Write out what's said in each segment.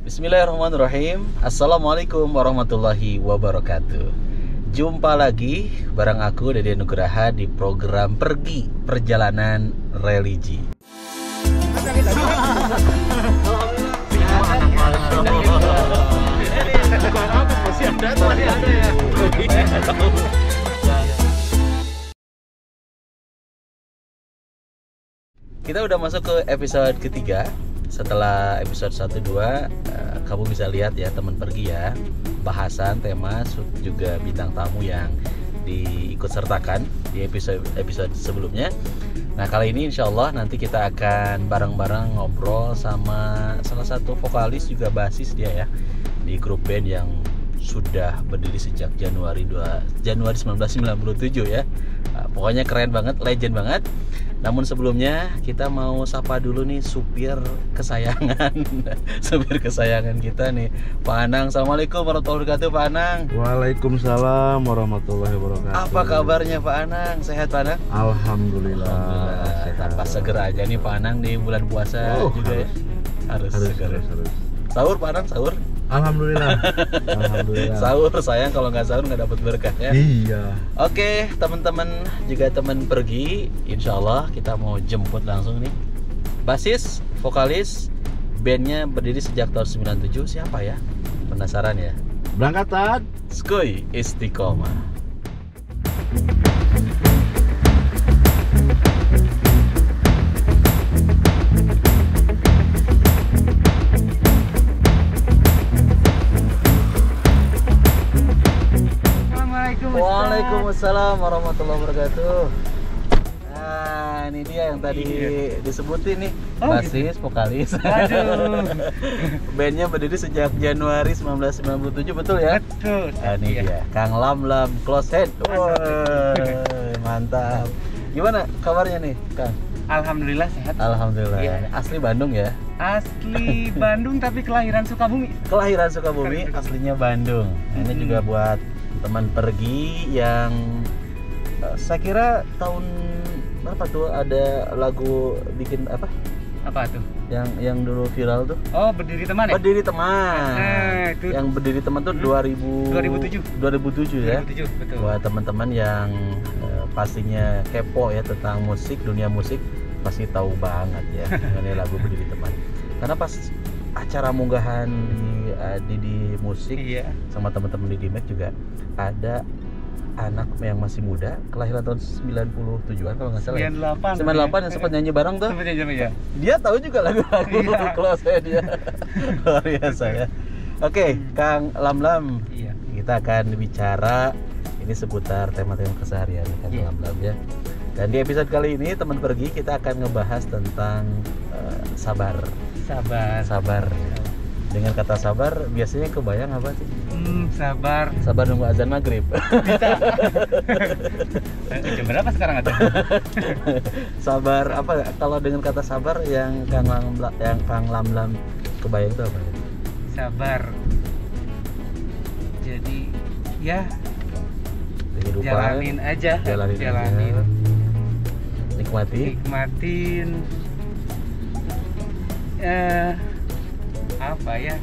Bismillahirrahmanirrahim. Assalamualaikum warahmatullahi wabarakatuh. Jumpa lagi bareng aku Dede Nugraha di program Pergi Perjalanan Religi. Kita udah masuk ke episode ketiga. Setelah episode 1-2 kamu bisa lihat ya teman pergi ya, bahasan, tema, juga bintang tamu yang diikut sertakan di episode sebelumnya. Nah kali ini insya Allah nanti kita akan bareng-bareng ngobrol sama salah satu vokalis juga basis dia ya, di grup band yang sudah berdiri sejak Januari 1997 ya. Pokoknya keren banget, legend banget. Namun sebelumnya kita mau sapa dulu nih supir kesayangan supir kesayangan kita nih, Pak Anang. Assalamualaikum warahmatullahi wabarakatuh, Pak Anang. Waalaikumsalam warahmatullahi wabarakatuh. Apa kabarnya Pak Anang? Sehat Pak Anang? Alhamdulillah. Tanpa seger aja nih Pak Anang di bulan puasa juga harus seger. Harus. Sahur Pak Anang, sahur? Alhamdulillah. Sahur sayang, kalau nggak sahur nggak dapat berkah ya. Iya. Oke teman-teman, juga teman pergi, insya Allah kita mau jemput langsung nih basis vokalis bandnya berdiri sejak tahun 97. Siapa ya? Penasaran ya? Berangkatan Skuy Istiqomah. Waalaikumsalam warahmatullahi wabarakatuh. Nah, ini dia yang tadi disebutin nih, basis, vokalis. Bandnya berdiri sejak Januari 1997, betul ya? Betul. Nah, ini dia, Kang Lam Close Head. Mantap. Gimana kabarnya nih, Kang? Alhamdulillah sehat. Alhamdulillah. Iya. Asli Bandung ya? Asli Bandung tapi kelahiran Sukabumi. Kelahiran Sukabumi, aslinya Bandung. Nah, ini juga buat teman pergi yang saya kira tahun berapa tuh ada lagu bikin apa? Apa tuh? Yang dulu viral tuh. Oh, Berdiri Teman ya? Berdiri Teman. Itu. Yang Berdiri Teman tuh 2007 ya. 2007, betul. Buat teman-teman yang pastinya kepo ya tentang musik, dunia musik, pasti tahu banget ya mengenai lagu Berdiri Teman. Karena pas acara munggahan di musik sama teman-teman di Dimek juga ada anak yang masih muda, kelahiran tahun 97-an kalau nggak salah. 98 yang sempat nyanyi bareng tuh. Sempat nyanyi ya. Dia tahu juga lagu-lagu Close Head dia. Luar biasa ya. Oke, Kang Lam. Iya. Kita akan bicara ini seputar tema-tema keseharian Kang Lam ya. Dan di episode kali ini teman pergi kita akan ngebahas tentang sabar. Dengan kata sabar biasanya kebayang apa sih? Sabar nunggu azan maghrib. Bisa. Jam berapa sekarang ada? Sabar apa? Kalau dengan kata sabar yang Kang Lam kebayang itu apa? Sabar. Jadi ya kehidupan, jalanin aja. Nikmatin. Apa ya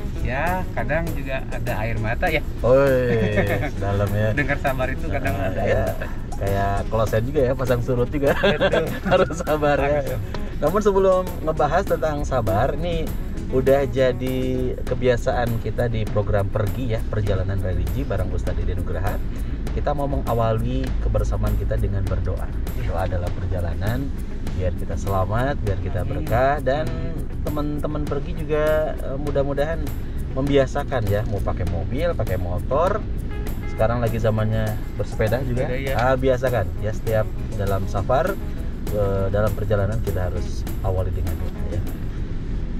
kadang juga ada air mata ya. Dalam ya. Dengar sabar itu kadang ada air mata. Kayak kloset juga ya, pasang surut juga. Harus sabar ya. Namun sebelum ngebahas tentang sabar, ini udah jadi kebiasaan kita di program Pergi ya, Perjalanan Religi bareng Ustadz Dede Nugraha. Kita mau mengawali kebersamaan kita dengan berdoa. Doa adalah perjalanan biar kita selamat, biar kita berkah, dan teman-teman pergi juga mudah-mudahan membiasakan ya, mau pakai mobil, pakai motor, sekarang lagi zamannya bersepeda juga, biasakan ya, setiap dalam safar, dalam perjalanan kita harus awali dengan doa ya.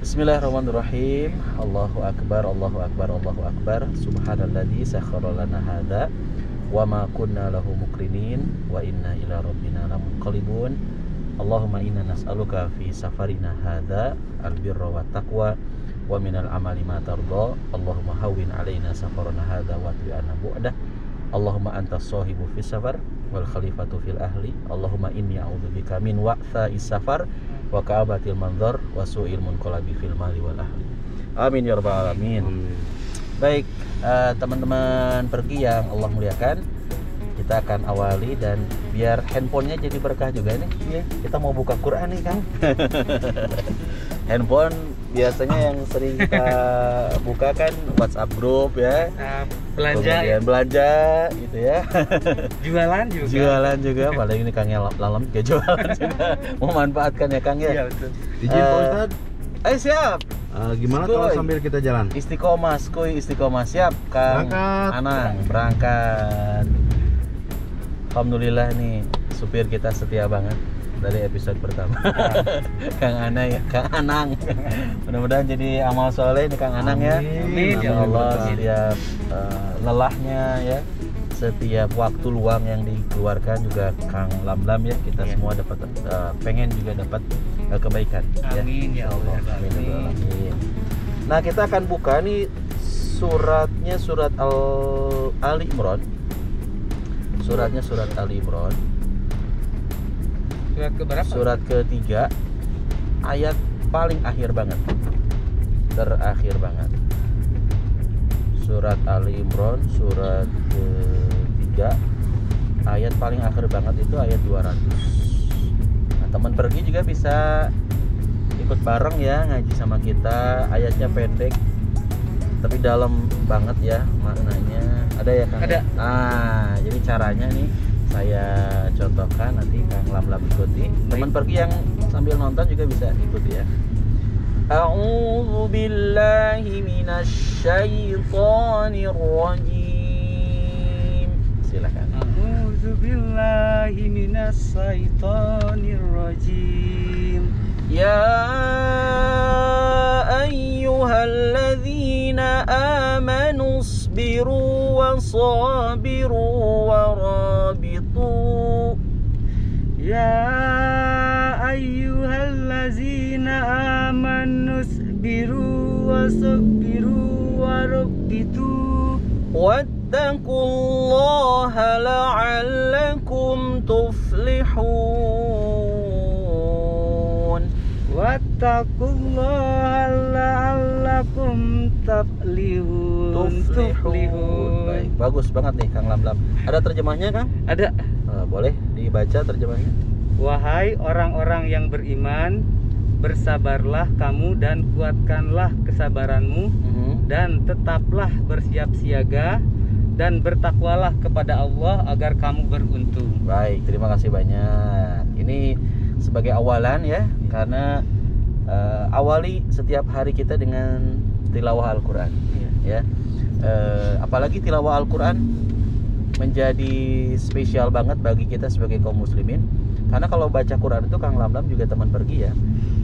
Bismillahirrahmanirrahim. Allahu akbar, Allahu akbar, Allahu akbar. Subhanalladzi sakhkhara lana hadza wa ma kunna lahu muqrinin wa inna ila rabbina lamunqalibun. Allahumma inna nas'aluka fi safarina hadza albirra wa taqwa wa minal amali ma tardha. Allahumma hawwin alaina safarana hadza wa ti'ana bu'dah. Allahumma antas sahibu fis safar wal khalifatu fil ahli. Allahumma inni a'udzubika min wa'tha'is safar wa ka'abatil manzar wa su'il munqalabi fil mali wal ahli. Amin ya rabbal alamin. Baik, teman-teman pergi yang Allah muliakan, kita akan awali dan biar handphonenya jadi berkah juga nih. Iya. Kita mau buka Quran nih Kang. Handphone biasanya yang sering kita buka kan WhatsApp grup ya. Belanja, Kemudian belanja gitu ya. jualan juga. Jualan juga, paling ini Kang Lalam juga jualan juga. Memanfaatkan ya Kang ya. Iya betul. Izin Pak Ustad. Ayo siap. Gimana kalau Skuy. sambil kita jalan? Istiqomah, skuy istiqomah siap Kang Berangkat. Anang berangkat. Alhamdulillah nih supir kita setia banget dari episode pertama. Kang Anang ya, Kang Anang. Mudah-mudahan jadi amal soleh nih Kang Anang ya. Amin. Ya Allah, Amin. setiap lelahnya ya, setiap waktu luang yang dikeluarkan juga Kang Lam ya, kita Iya. semua dapat pengen juga dapat kebaikan. Amin ya Allah. Amin ya Allah. Amin. Nah, kita akan buka nih suratnya surat Ali Imran. Suratnya surat Ali Imran. Surat ke berapa? Surat ketiga, ayat paling akhir banget, terakhir banget. Surat Ali Imran, surat ketiga, ayat paling akhir banget itu ayat 200. Nah, teman pergi juga bisa ikut bareng ya ngaji sama kita. Ayatnya pendek, tapi dalam banget ya maknanya. Ada ya Kang? Ada. Jadi caranya nih saya contohkan, nanti Kang Lam ikuti. Teman pergi yang sambil nonton juga bisa ikuti ya. A'udzu billahi minasy syaithanir rajim. Silakan. A'udzu billahi minas syaitonir rajim. Ya ayyuhalladzina amanu isbiru wasabiru warabitu. Ya ayyuhallazina amanu isbiru wasabiru warabitu. Wattaqullaha la'allakum tuflihun. Wattaqullaha la'allakum tuflihun. Baik, bagus banget nih Kang Lam. Ada terjemahnya Kang? Ada. Boleh dibaca terjemahnya? Wahai orang-orang yang beriman, bersabarlah kamu dan kuatkanlah kesabaranmu, dan tetaplah bersiap siaga dan bertakwalah kepada Allah agar kamu beruntung. Baik, terima kasih banyak. Ini sebagai awalan ya, karena awali setiap hari kita dengan tilawah Al-Quran ya. Apalagi tilawah Al-Quran menjadi spesial banget bagi kita sebagai kaum muslimin, karena kalau baca Quran itu Kang Lam juga teman pergi ya,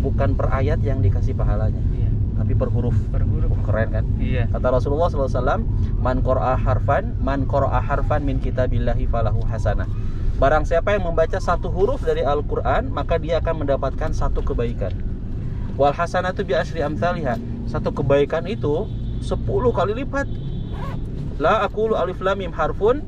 bukan per ayat yang dikasih pahalanya, tapi per huruf. Keren kan? Iya. Kata Rasulullah SAW, man qara'a harfan min kitabillahi falahu hasanah. Barang siapa yang membaca satu huruf dari Al-Quran, maka dia akan mendapatkan satu kebaikan. Wal hasanatu bi asyri amsalihha. Satu kebaikan itu 10 kali lipat. La aqulu alif lam mim harfun.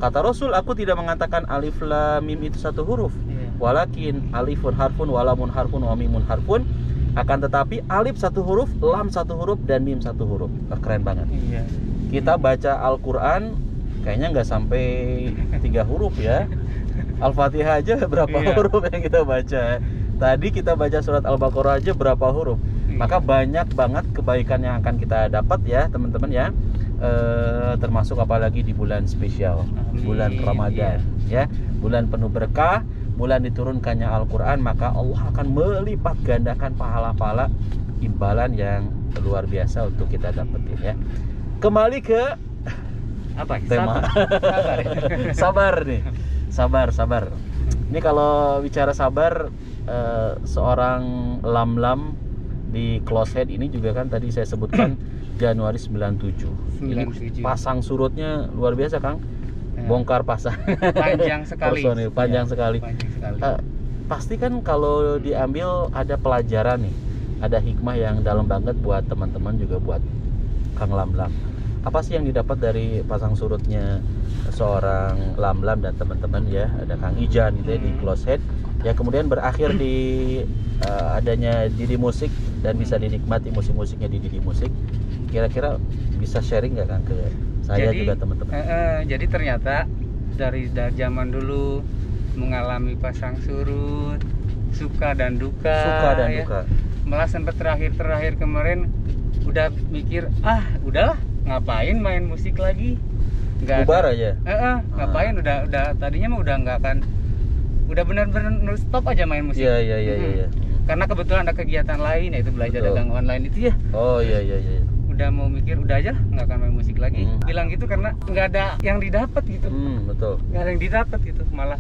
Kata Rasul, aku tidak mengatakan alif lam mim itu satu huruf. Walakin alifun harfun, walamun harfun, wa mimun harfun. Akan tetapi alif satu huruf, lam satu huruf, dan mim satu huruf. Keren banget. Iya. Kita baca Al-Quran kayaknya nggak sampai 3 huruf ya. Al-Fatihah aja berapa huruf yang kita baca. Tadi kita baca surat Al-Baqarah aja berapa huruf. Maka banyak banget kebaikan yang akan kita dapat ya teman-teman ya. Termasuk apalagi di bulan spesial, bulan Ramadan ya, bulan penuh berkah, bulan diturunkannya Al-Quran, maka Allah akan melipat gandakan pahala-pahala imbalan yang luar biasa untuk kita dapetin ya. Kembali ke Apa? tema sabar nih, sabar. Ini kalau bicara sabar, seorang Lam di close head ini juga kan tadi saya sebutkan Januari 97. Ini pasang surutnya luar biasa Kang. Bongkar pasang. Panjang sekali. Personil panjang sekali. Panjang sekali. Pasti kan kalau diambil ada pelajaran nih, ada hikmah yang dalam banget buat teman-teman juga buat Kang Lam. Apa sih yang didapat dari pasang surutnya seorang Lam dan teman-teman ya? Ada Kang Ijan gitu ya di close head. yang kemudian berakhir di adanya Didi Musik dan bisa dinikmati musik-musiknya di Didi Musik. Kira-kira bisa sharing nggak Kang ke saya juga teman-teman? Jadi ternyata dari zaman dulu mengalami pasang surut, suka dan duka, ya. Malah sempat terakhir kemarin udah mikir, udahlah, ngapain main musik lagi? Bubar aja. Ngapain? Udah tadinya mah udah nggak akan, udah benar-benar stop aja main musik. Iya. Karena kebetulan ada kegiatan lain, yaitu belajar dagang online itu ya. Oh iya. Udah mau mikir, udah aja nggak akan main musik lagi. Bilang gitu karena nggak ada yang didapat gitu. Betul. Nggak ada yang didapat gitu malah.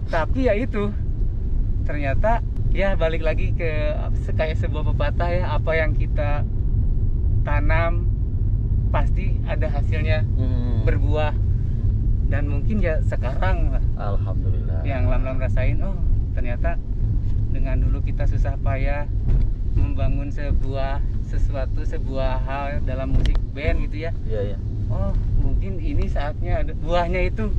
Tapi ya itu ternyata ya balik lagi ke kayak sebuah pepatah ya, apa yang kita tanam pasti ada hasilnya berbuah. Dan mungkin ya sekarang lah, alhamdulillah, yang Lam rasain, ternyata dengan dulu kita susah payah membangun sebuah hal dalam musik band gitu ya. Iya. Mungkin ini saatnya buahnya itu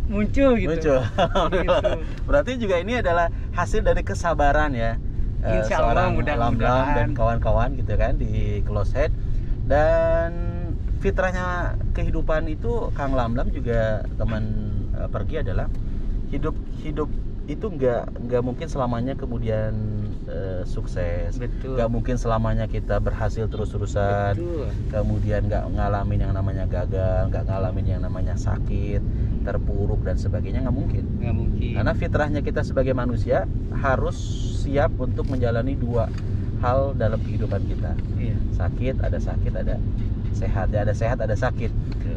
muncul gitu. Gitu. Berarti juga ini adalah hasil dari kesabaran ya. Insya Allah, mudah-mudahan dan kawan-kawan gitu kan di Close Head. Dan fitrahnya kehidupan itu Kang Lamlam juga teman pergi adalah hidup itu nggak mungkin selamanya kemudian sukses. Betul. Nggak mungkin selamanya kita berhasil terus-terusan. Betul. Kemudian nggak ngalamin yang namanya gagal, nggak ngalamin yang namanya sakit, terpuruk dan sebagainya, nggak mungkin. Karena fitrahnya kita sebagai manusia harus siap untuk menjalani dua hal dalam kehidupan kita. Iya. Sakit, ada sehat, ya ada sehat, ada sakit.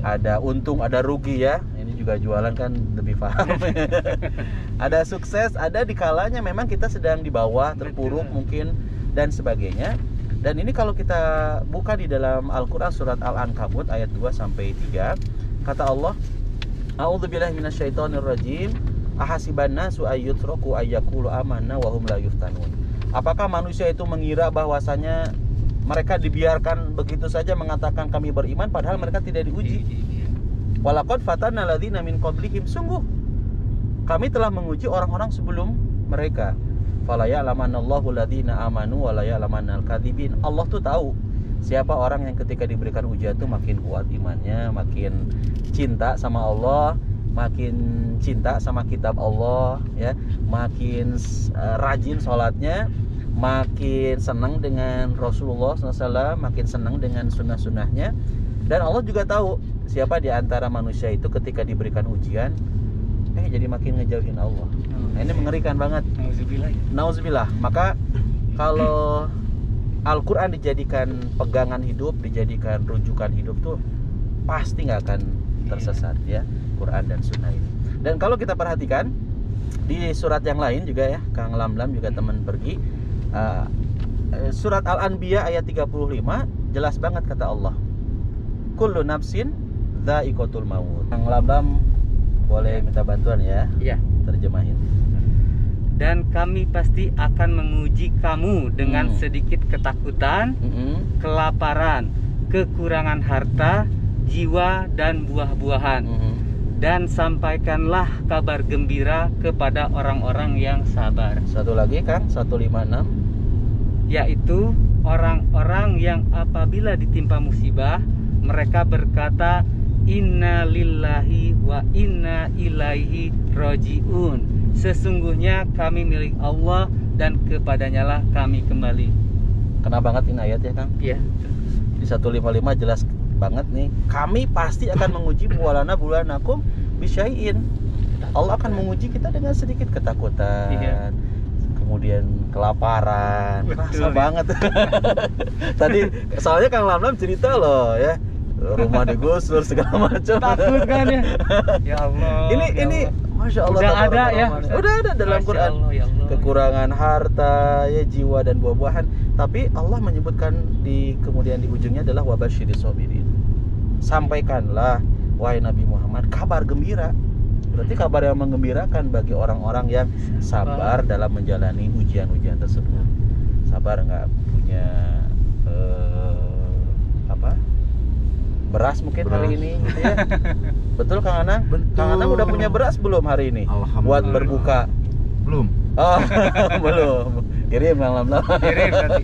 Ada untung, ada rugi ya. Ini juga jualan kan lebih paham. Ada sukses, ada di kalanya memang kita sedang di bawah, terpuruk mungkin dan sebagainya. Dan ini kalau kita buka di dalam Al-Qur'an surat Al-Ankabut ayat 2 sampai 3, kata Allah, A'udzubillahi minasyaitonirrajim. Ahasiban nasu ayyutraku ayyaqulu amanna wa hum la yuftanun. Apakah manusia itu mengira bahwasanya mereka dibiarkan begitu saja mengatakan kami beriman padahal mereka tidak diuji? Walaqad fatanna alladzina min qablihim, sungguh kami telah menguji orang-orang sebelum mereka. Fala ya'lamanallahu alladzina amanu wa la ya'lamannal kadzibin. Allah tuh tahu siapa orang yang ketika diberikan ujian tuh makin kuat imannya, makin cinta sama Allah, makin cinta sama kitab Allah ya, makin rajin sholatnya, makin senang dengan Rasulullah SAW, makin senang dengan sunnah-sunnahnya. Dan Allah juga tahu siapa di antara manusia itu ketika diberikan ujian jadi makin ngejauhin Allah. Nah, ini mengerikan banget. Nauzubillah. Maka kalau Al-Quran dijadikan pegangan hidup, dijadikan rujukan hidup tuh pasti nggak akan tersesat ya, Quran dan Sunnah ini. Dan kalau kita perhatikan di surat yang lain juga ya, Kang Lamlam juga teman pergi, surat Al-Anbiya ayat 35 jelas banget kata Allah, kullu nafsin dha'iqatul maut. Kang Lamlam boleh minta bantuan ya? Iya. Terjemahin. Dan kami pasti akan menguji kamu dengan sedikit ketakutan, kelaparan, kekurangan harta, jiwa dan buah-buahan. Dan sampaikanlah kabar gembira kepada orang-orang yang sabar. Satu lagi Kang, 156, yaitu orang-orang yang apabila ditimpa musibah mereka berkata inna lillahi wa inna ilaihi roji'un. Sesungguhnya kami milik Allah dan kepadanya lah kami kembali. Kena banget ini ayat ya Kang? Iya. Di 155 jelas banget nih, kami pasti akan menguji bualana bulanakum bisyai'in. Allah akan menguji kita dengan sedikit ketakutan, kemudian kelaparan. Rasa banget. Tadi soalnya Kang Lamlam cerita loh ya, rumah digusur segala macam. Takut kan ya? Ya Allah. Ini Masya Allah. Udah ada dalam Quran. Allah, ya Allah. Kekurangan harta, ya jiwa dan buah-buahan. Tapi Allah menyebutkan kemudian di ujungnya adalah wabasyiris sabirin. Sampaikanlah wahai Nabi Muhammad kabar gembira. Berarti kabar yang menggembirakan bagi orang-orang yang sabar dalam menjalani ujian-ujian tersebut. Sabar nggak punya beras mungkin hari Beras. ini gitu ya. Betul Kang Anang? Betul. Kang Anang udah punya beras belum hari ini? Alhamdulillah. Buat berbuka. Belum. Oh, belum. Kirim Kang Lam. Kirim berarti.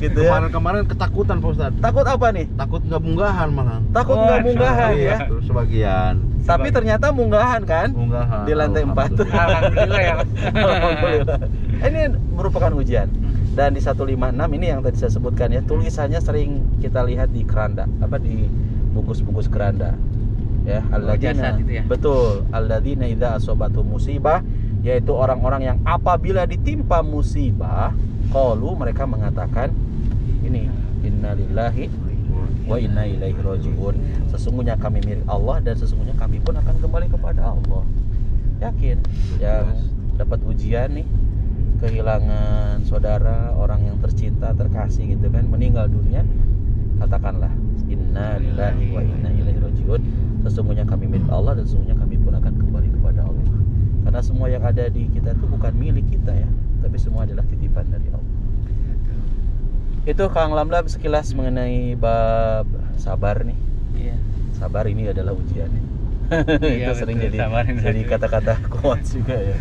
Gitu ya. Kemarin ketakutan Pak Ustadz. Takut apa nih? Takut nggak munggahan malah. Takut Oh, nggak munggahan Iya, ya. terus sebagian Tapi ternyata munggahan kan? munggahan. Di lantai 4. Alhamdulillah ya Mas. Alhamdulillah. Ini merupakan ujian. Dan di 156 ini yang tadi saya sebutkan ya, tulisannya sering kita lihat di keranda, di bungkus-bungkus keranda. Ya, alladzina. jasad itu ya? Betul, alladzina idza asabatu musibah, yaitu orang-orang yang apabila ditimpa musibah, qalu, mereka mengatakan ini, innalillahi wa inna ilaihi rajiun. Sesungguhnya kami milik Allah dan sesungguhnya kami pun akan kembali kepada Allah. Yakin yang dapat ujian nih, kehilangan saudara, orang yang tercinta, terkasih gitu kan, meninggal dunia, katakanlah inna lillahi wa inna ilaihi rajiun. Sesungguhnya kami milik Allah dan sesungguhnya kami pun akan kembali kepada Allah. Karena semua yang ada di kita itu bukan milik kita ya, tapi semua adalah titipan dari Allah. Itu Kang Lamlam sekilas mengenai bab sabar nih. Iya. Sabar ini adalah ujian. Iya, Itu sering betul, sabar. jadi kata-kata kuat juga ya.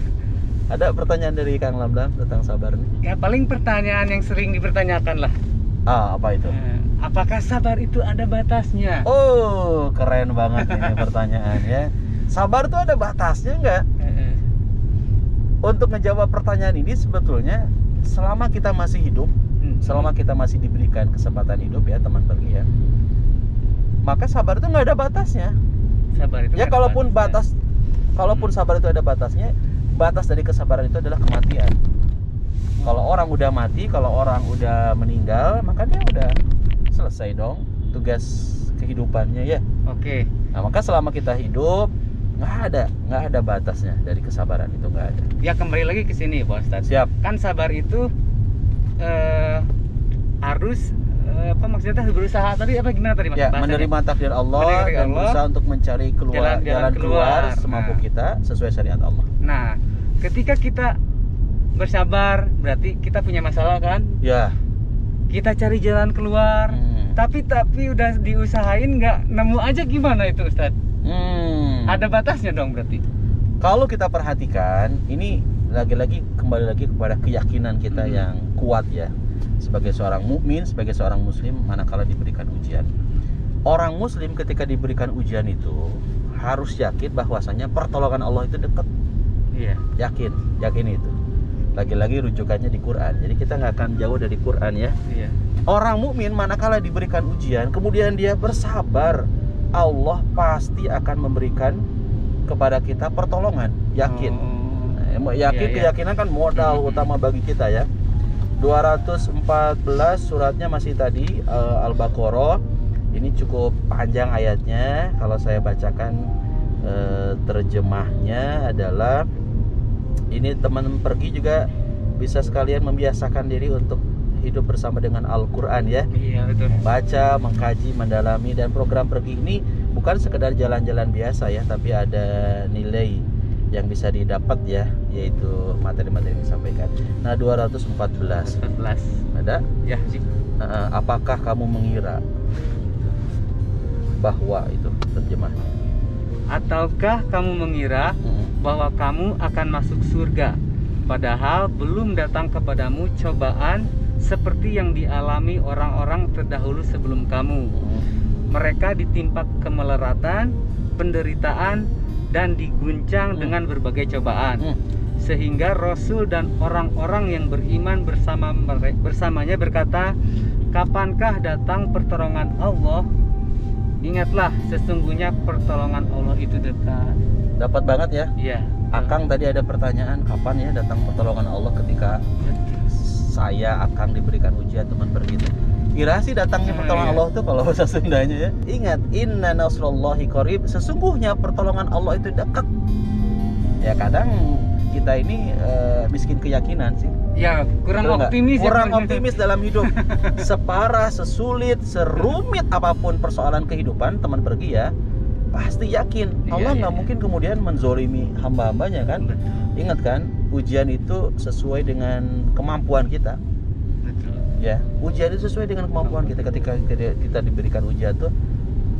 Ada pertanyaan dari Kang Lamlam tentang sabar nih? Ya paling pertanyaan yang sering dipertanyakan lah. Apa itu? Apakah sabar itu ada batasnya? Oh, keren banget ini pertanyaan ya. Sabar tuh ada batasnya nggak? Untuk ngejawab pertanyaan ini sebetulnya selama kita masih hidup, selama kita masih diberikan kesempatan hidup ya teman pergi ya, maka sabar itu nggak ada batasnya. Sabar itu Ya nggak ada kalaupun batasnya. kalaupun sabar itu ada batasnya, batas dari kesabaran itu adalah kematian. Kalau orang udah mati, kalau orang udah meninggal, maka dia udah selesai dong tugas kehidupannya ya. Oke. Nah, maka selama kita hidup nggak ada batasnya dari kesabaran itu, nggak ada. Ya kembali lagi ke sini Pak Ustadz. Siap. Kan sabar itu harus maksudnya berusaha tadi apa gimana tadi Mas? Ya, bahasanya? menerima takdir Allah Menerima takdir dan Allah, berusaha untuk mencari jalan keluar semampu Nah. kita sesuai syariat Allah. Nah, ketika kita bersabar berarti kita punya masalah kan? Ya. Kita cari jalan keluar. Tapi udah diusahain nggak nemu aja, gimana itu Ustadz? Ada batasnya dong berarti. Kalau kita perhatikan, ini lagi-lagi kembali lagi kepada keyakinan kita yang kuat ya. Sebagai seorang mukmin, sebagai seorang muslim, manakala diberikan ujian. Orang muslim ketika diberikan ujian itu harus yakin bahwasanya pertolongan Allah itu dekat. Iya. Yakin itu. Lagi-lagi rujukannya di Quran. Jadi kita nggak akan jauh dari Quran ya. Iya. Orang mukmin manakala diberikan ujian, kemudian dia bersabar, Allah pasti akan memberikan kepada kita pertolongan. Yakin. Yakin, Iya. keyakinan kan modal utama bagi kita ya. 214 suratnya masih tadi Al-Baqarah. Ini cukup panjang ayatnya. Kalau saya bacakan terjemahnya adalah, ini teman pergi juga bisa sekalian membiasakan diri untuk hidup bersama dengan Al-Quran ya. Iya betul. Baca, mengkaji, mendalami. Dan program pergi ini bukan sekedar jalan-jalan biasa ya, tapi ada nilai yang bisa didapat ya, yaitu materi-materi yang disampaikan. Nah, 214 ada Ya sih. apakah kamu mengira bahwa itu terjemahnya, Ataukah kamu mengira bahwa kamu akan masuk surga, padahal belum datang kepadamu cobaan seperti yang dialami orang-orang terdahulu sebelum kamu. Mereka ditimpa kemelaratan, penderitaan, dan diguncang dengan berbagai cobaan. Sehingga Rasul dan orang-orang yang beriman bersamanya berkata, kapankah datang pertolongan Allah? Ingatlah, sesungguhnya pertolongan Allah itu dekat. Dapat banget ya. Iya. Akang tadi ada pertanyaan, kapan ya datang pertolongan Allah ketika saya akan diberikan ujian teman pergi itu. Kira sih datangnya pertolongan Allah tuh kalau bahasa Sundanya ya. Ingat, inna nasrullahi qarib, sesungguhnya pertolongan Allah itu dekat. Ya kadang kita ini miskin keyakinan sih. Ya, kurang Betul optimis nggak? Kurang ya. optimis dalam hidup. Separah, sesulit, serumit apapun persoalan kehidupan teman pergi ya, pasti yakin Allah nggak mungkin kemudian menzolimi hamba-hambanya kan. Betul. Ingat kan, ujian itu sesuai dengan kemampuan kita. Betul. Ya, ujian itu sesuai dengan kemampuan kita. Ketika kita diberikan ujian tuh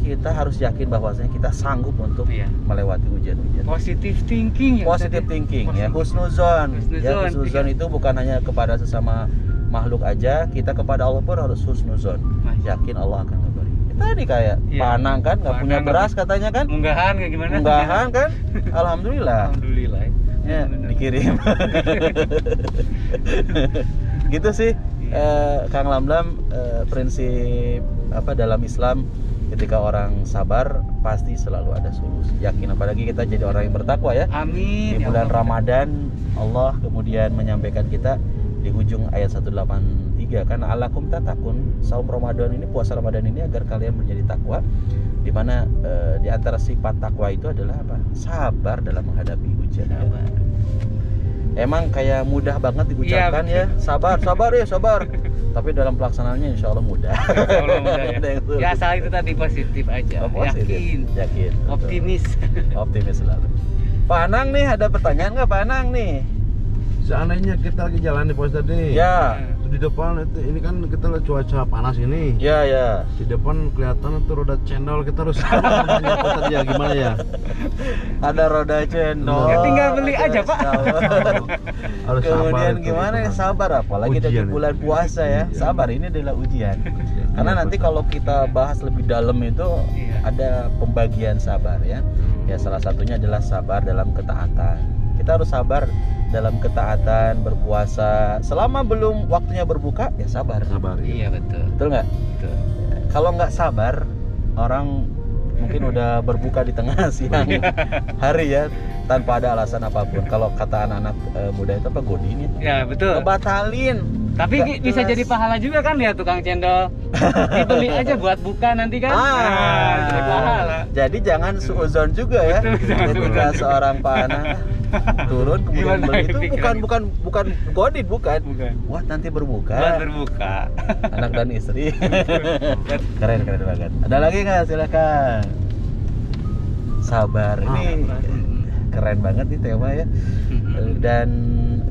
kita harus yakin bahwasanya kita sanggup untuk Iya. melewati ujian-ujian. Positive thinking ya. Positive thinking ya, husnuzon. Ya, husnuzon itu bukan hanya kepada sesama makhluk aja, kita kepada Allah pun harus husnuzon. Yakin Allah akan memberi. Tadi kayak Iya. Panang kan nggak punya Panang beras katanya kan? Munggahan kayak gimana? Munggahan kan? Alhamdulillah. Alhamdulillah. Ya, Bener. dikirim. Gitu sih, Kang Lamlam, prinsip apa dalam Islam, ketika orang sabar pasti selalu ada solusi. Yakin, apalagi kita jadi orang yang bertakwa ya. Amin. Di Ya bulan Allah. Ramadan Allah kemudian menyampaikan kita di ujung ayat 183 kan, alakum tatakun, saum Ramadan ini, puasa Ramadan ini agar kalian menjadi takwa, di mana di antara sifat takwa itu adalah apa? Sabar dalam menghadapi ujian. Sabar. Emang kayak mudah banget diucapkan Iya, ya, sabar ya sabar. Tapi dalam pelaksanaannya insya Allah mudah. Allah mudah ya. Ada yang sulit. Ya asal itu tadi positif aja. Oh, positif. Yakin. betul. Optimis. Optimis selalu. Pak Anang nih, ada pertanyaan nggak Pak Anang nih? Seandainya kita lagi jalan di pos tadi, Ya, di depan itu, ini kan kita lagi cuaca panas ini. ya. Di depan kelihatan itu roda cendol, kita harus namanya pos tadi ya, gimana ya? Ada roda cendol. Ya, tinggal beli aja, Pak. Harus sabar Kemudian itu, gimana itu ya, kan. sabar, apalagi dari Ujian bulan itu. puasa ya. Iya. Sabar ini adalah ujian. Karena Iya, nanti betul. kalau kita bahas lebih dalam itu Iya. ada pembagian sabar ya. Ya salah satunya adalah sabar dalam ketaatan. Kita harus sabar dalam ketaatan, berpuasa. Selama belum waktunya berbuka ya sabar. Sabar ya. Iya betul. Betul nggak? Betul. Kalau nggak sabar, orang mungkin udah berbuka di tengah siang hari ya, tanpa ada alasan apapun. Kalau kata anak-anak muda itu apa, godin itu, Ya betul. ngebatalin. Tapi Nggak bisa jelas. jadi pahala juga kan, lihat tukang cendol. Dibeli aja buat buka nanti kan. Nah, jadi pahala. Jadi jangan suuzon juga ya. Betul, jangan Ketika suudzon. seorang panah turun kemudian Gimana beli itu pikiran? bukan godin, bukan. Bukan. Wah, nanti berbuka. Buat berbuka. Anak dan istri. Keren banget. Ada lagi nggak? Silakan. Sabar. Ini keren banget nih tema ya. Dan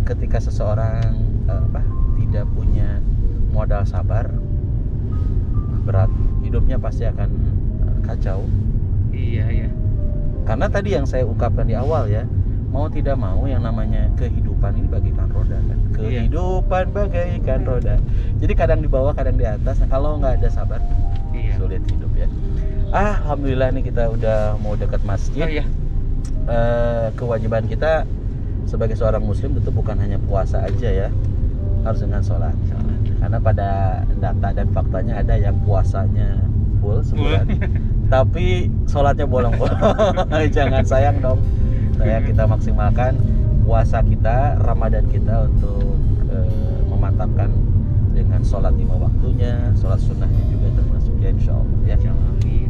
ketika seseorang tidak punya modal sabar, berat, hidupnya pasti akan kacau. Iya ya. Karena tadi yang saya ungkapkan di awal ya, mau tidak mau yang namanya kehidupan ini bagaikan roda kan. Kehidupan bagaikan roda. Jadi kadang di bawah, kadang di atas. Nah, kalau nggak ada sabar, Iya. sulit hidup ya. Alhamdulillah nih kita udah mau dekat masjid. Oh iya. Kewajiban kita sebagai seorang muslim tentu bukan hanya puasa aja ya, harus dengan sholat. Karena pada data dan faktanya ada yang puasanya full sebulan, tapi sholatnya bolong-bolong. Jangan, sayang dong. Kita maksimalkan puasa kita, Ramadan kita untuk memantapkan dengan sholat 5 waktunya, sholat sunnahnya juga termasuk ya, insya Allah ya. Amin.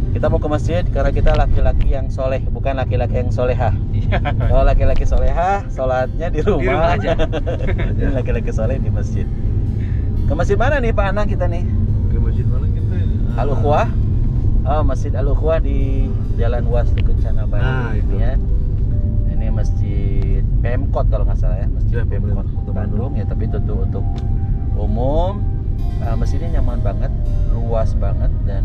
Kita mau ke masjid karena kita laki-laki yang soleh, bukan laki-laki yang solehah. Iya. Kalau laki-laki solehah, sholatnya di rumah. Di rumah aja. Ini laki-laki soleh di masjid. Ke masjid mana nih Pak Anang kita nih? Ke masjid mana kita? Al-Ukhwah. Oh, Masjid Al-Ukhwah di Jalan Wastu Kencana Bandung. Nah, itu. Ya. Ini masjid Pemkot kalau nggak salah ya, masjid Ya, Pemkot Kota Bandung ya, tapi tentu untuk umum. Masjidnya nyaman banget, luas banget, dan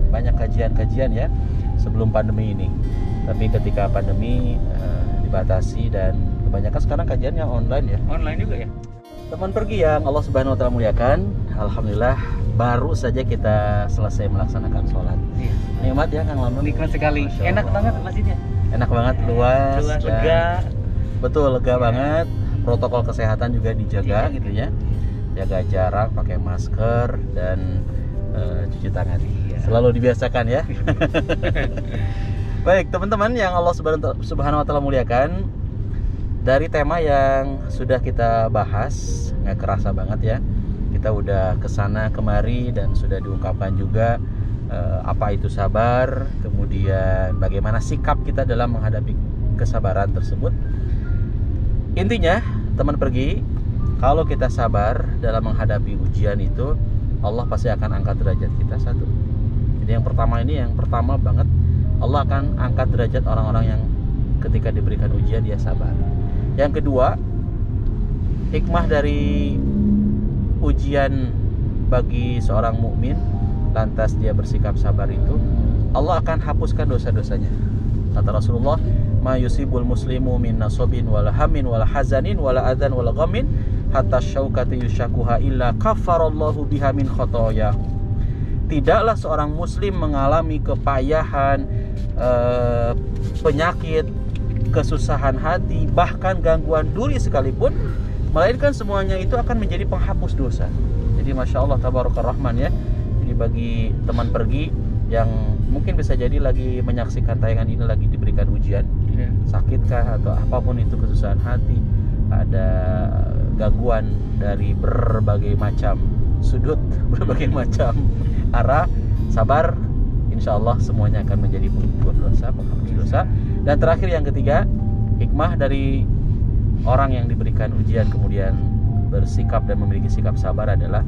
banyak kajian-kajian ya sebelum pandemi ini. Tapi ketika pandemi dibatasi dan kebanyakan sekarang kajiannya online ya. Online juga ya. Teman pergi yang Allah Subhanahu wa taala muliakan, alhamdulillah baru saja kita selesai melaksanakan sholat. Iya. Nikmat ya Kang Lamung. Nikmat sekali. Masya Enak Allah. banget masjidnya. Enak banget, luas, Luas, dan- lega. Betul, lega Iya. banget. Protokol kesehatan juga dijaga Iya. gitu ya. Jaga jarak, pakai masker, dan cuci tangan. Iya. Selalu dibiasakan ya. Baik teman-teman yang Allah Subhanahu wa taala muliakan, dari tema yang sudah kita bahas, nggak kerasa banget ya, kita udah kesana kemari dan sudah diungkapkan juga apa itu sabar, kemudian bagaimana sikap kita dalam menghadapi kesabaran tersebut. Intinya teman pergi, kalau kita sabar dalam menghadapi ujian itu, Allah pasti akan angkat derajat kita satu. Jadi yang pertama banget, Allah akan angkat derajat orang-orang yang ketika diberikan ujian dia sabar. Yang kedua, hikmah dari ujian bagi seorang mukmin lantas dia bersikap sabar itu, Allah akan hapuskan dosa-dosanya. Kata Rasulullah, ma yusibul muslimu min nasobin wala hamin wala hazanin wala adan wala ghamin hatta syaukati yushakuha illa kafarallahu biha min khotoyahu. Tidaklah seorang muslim mengalami kepayahan, penyakit, kesusahan hati, bahkan gangguan duri sekalipun, melainkan semuanya itu akan menjadi penghapus dosa. Jadi Masya Allah Tabarakar Rahman ya. Jadi bagi teman pergi yang mungkin bisa jadi lagi menyaksikan tayangan ini, lagi diberikan ujian, sakitkah atau apapun itu, kesusahan hati, ada gangguan dari berbagai macam sudut, berbagai macam arah, sabar, insya Allah semuanya akan menjadi penghapus dosa, penghapus dosa. Dan terakhir yang ketiga, hikmah dari orang yang diberikan ujian kemudian bersikap dan memiliki sikap sabar adalah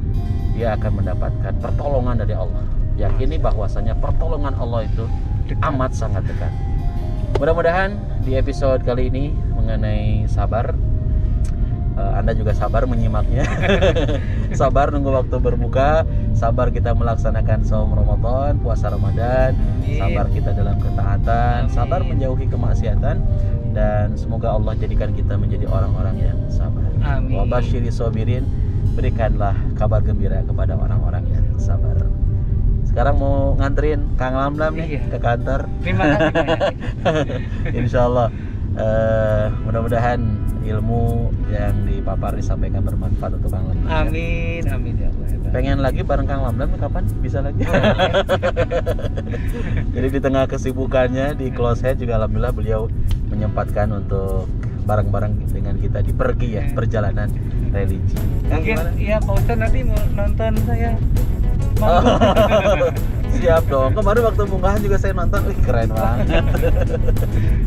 dia akan mendapatkan pertolongan dari Allah. Yakini bahwasanya pertolongan Allah itu amat sangat dekat. Mudah-mudahan di episode kali ini mengenai sabar, Anda juga sabar menyimaknya. Sabar nunggu waktu berbuka, sabar kita melaksanakan saum Ramadan, puasa Ramadan, sabar kita dalam ketaatan, sabar menjauhi kemaksiatan, dan semoga Allah jadikan kita menjadi orang-orang yang sabar. Amin. Wa basyiri sabirin, berikanlah kabar gembira kepada orang-orang yang sabar. Sekarang mau nganterin Kang Lamlam nih ke kantor. Terima kasih. Insya Allah mudah-mudahan ilmu yang dipaparin disampaikan bermanfaat untuk Kang Lamlam. Amin, amin ya Allah. Pengen lagi bareng Kang Lamlam kapan? Bisa lagi. Jadi di tengah kesibukannya di Close Head juga alhamdulillah beliau menyempatkan untuk bareng-bareng dengan kita di pergi ya, perjalanan religi. Mungkin ya Pak Ustadz nanti mau nonton saya. Siap dong. Kemarin waktu munggahan juga saya nonton, keren banget.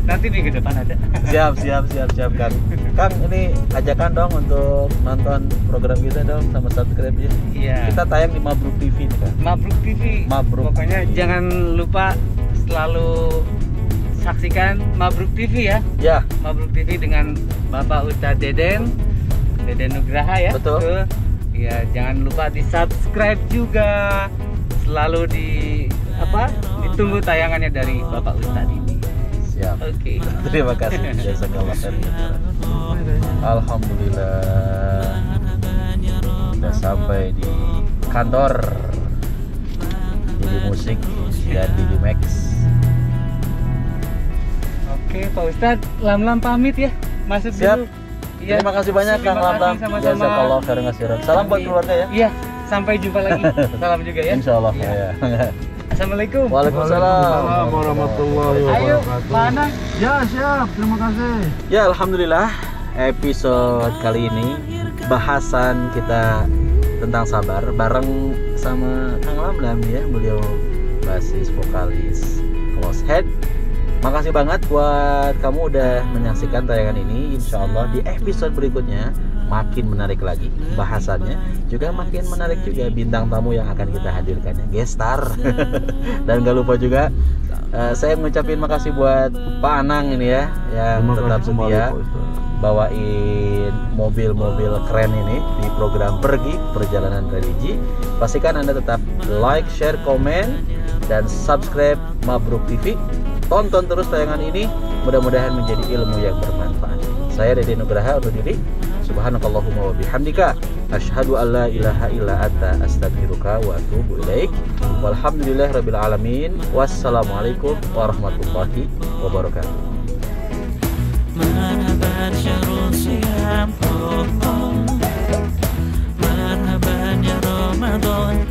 Nanti minggu depan ada. Siap Kang. Kang, ini ajakan dong untuk nonton program kita dong, sama subscribe ya. Iya. Kita tayang di Mabruk TV nih, Kang. Mabruk TV. Mabruk Pokoknya TV. jangan lupa selalu saksikan Mabruk TV ya. Ya. Mabruk TV dengan Bapak Ustadz Deden Nugraha ya. Betul. Ya, jangan lupa di subscribe juga. Selalu ditunggu tayangannya dari Bapak Ustadz ini. Siap. Oke. Terima kasih. Jazakallah khairan. Alhamdulillah. Sudah sampai di kantor Didi Musik dan Didi Max. Oke, Pak Ustadz, Lamlam pamit ya. Masuk Siap. dulu. Ya. Terima kasih banyak Kang Lamlam. Sama-sama. Jazakallah khairan. Salam buat keluarga ya. Iya, sampai jumpa lagi. Salam juga ya. Insya Allah. Iya. Ya. Assalamualaikum. Waalaikumsalam warahmatullahi Ayo, wabarakatuh. Pak Anang. Ya, siap. Terima kasih. Ya, alhamdulillah episode kali ini bahasan kita tentang sabar bareng sama Kang Lamlam ya, beliau basis vokalis Close Head. Makasih banget buat kamu udah menyaksikan tayangan ini. Insya Allah di episode berikutnya makin menarik lagi bahasannya, juga makin menarik juga bintang tamu yang akan kita hadirkan ya, guest star. Dan gak lupa juga saya mengucapin makasih buat Pak Anang ini ya, yang tetap setia bawain mobil-mobil keren ini di program Pergi Perjalanan Religi. Pastikan Anda tetap like, share, komen, dan subscribe Mabruk TV. Tonton terus tayangan ini, mudah-mudahan menjadi ilmu yang bermanfaat. Saya Dede Nugraha undur diri. Subhanakallahumma wa bihamdika asyhadu an la ilaha illa anta astaghfiruka wa atubu ilaik. Walhamdulillahirabbil alamin. Wassalamualaikum warahmatullahi wabarakatuh. Marhaban syahrul siyam, marhaban ya Ramadan.